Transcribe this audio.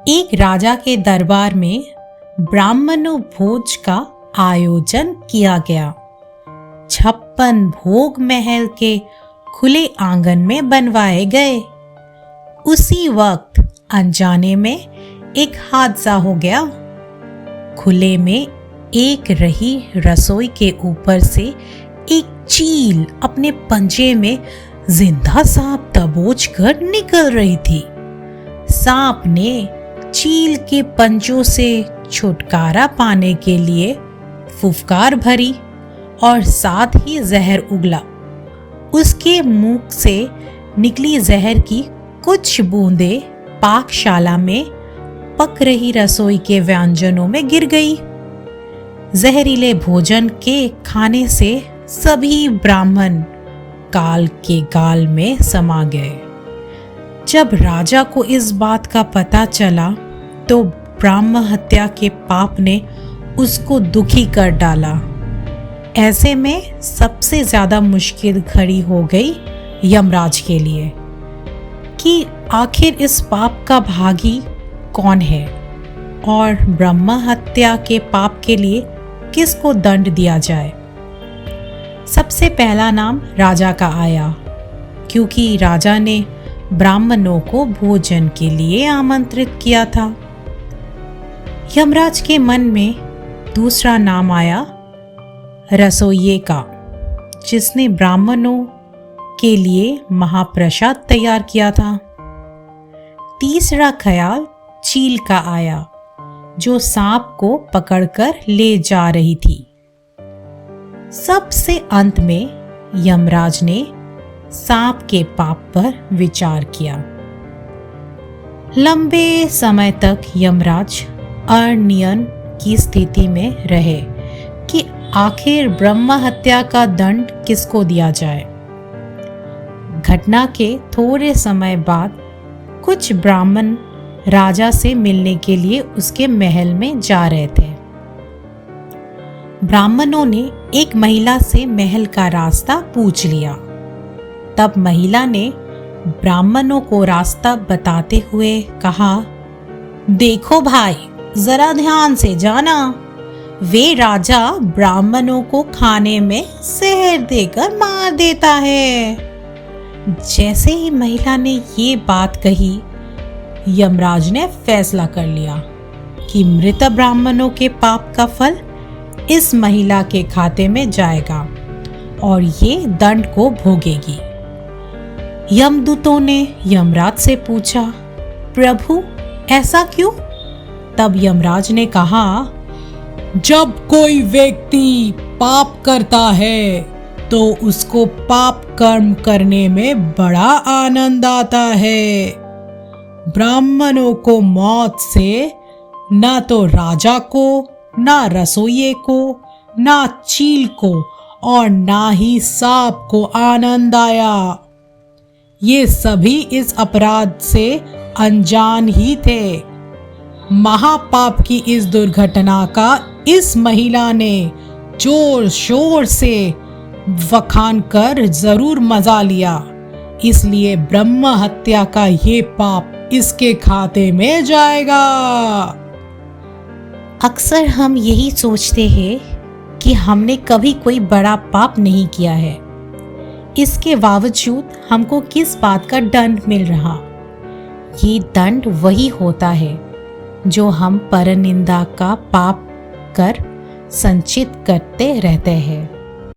एक राजा के दरबार में ब्राह्मणों भोज का आयोजन किया गया। 56 भोग महल के खुले आंगन में बनवाए गए। उसी वक्त अनजाने में एक हादसा हो गया। खुले में एक रही रसोई के ऊपर से एक चील अपने पंजे में जिंदा सांप दबोच कर निकल रही थी। सांप ने चील के पंजों से छुटकारा पाने के लिए फुफकार भरी और साथ ही जहर उगला। उसके मुख से निकली जहर की कुछ बूंदें पाकशाला में पक रही रसोई के व्यंजनों में गिर गई। जहरीले भोजन के खाने से सभी ब्राह्मण काल के गाल में समा गए। जब राजा को इस बात का पता चला तो ब्राह्म हत्या के पाप ने उसको दुखी कर डाला। ऐसे में सबसे ज्यादा मुश्किल खड़ी हो गई यमराज के लिए कि आखिर इस पाप का भागी कौन है और ब्रह्म हत्या के पाप के लिए किसको दंड दिया जाए। सबसे पहला नाम राजा का आया, क्योंकि राजा ने ब्राह्मणों को भोजन के लिए आमंत्रित किया था। यमराज के मन में दूसरा नाम आया रसोइये का, जिसने ब्राह्मणों के लिए महाप्रसाद तैयार किया था। तीसरा ख्याल चील का आया, जो सांप को पकड़कर ले जा रही थी। सबसे अंत में यमराज ने सांप के पाप पर विचार किया। लंबे समय तक यमराज अनियन की स्थिति में रहे कि आखिर ब्रह्म हत्या का दंड किसको दिया जाए। घटना के थोड़े समय बाद कुछ ब्राह्मण राजा से मिलने के लिए उसके महल में जा रहे थे। ब्राह्मणों ने एक महिला से महल का रास्ता पूछ लिया। तब महिला ने ब्राह्मणों को रास्ता बताते हुए कहा, देखो भाई, जरा ध्यान से जाना, वे राजा ब्राह्मणों को खाने में जहर देकर मार देता है। जैसे ही महिला ने ये बात कही, यमराज ने फैसला कर लिया कि मृत ब्राह्मणों के पाप का फल इस महिला के खाते में जाएगा और ये दंड को भोगेगी। यमदूतों ने यमराज से पूछा, प्रभु ऐसा क्यों? तब यमराज ने कहा, जब कोई व्यक्ति पाप करता है तो उसको पाप कर्म करने में बड़ा आनंद आता है। ब्राह्मणों को मौत से ना तो राजा को, ना रसोइये को, ना चील को और ना ही सांप को आनंद आया। ये सभी इस अपराध से अनजान ही थे। महापाप की इस दुर्घटना का इस महिला ने जोर शोर से वखान कर जरूर मजा लिया, इसलिए ब्रह्म हत्या का ये पाप इसके खाते में जाएगा। अक्सर हम यही सोचते हैं कि हमने कभी कोई बड़ा पाप नहीं किया है, इसके बावजूद हमको किस बात का दंड मिल रहा। ये दंड वही होता है जो हम परनिंदा का पाप कर संचित करते रहते हैं।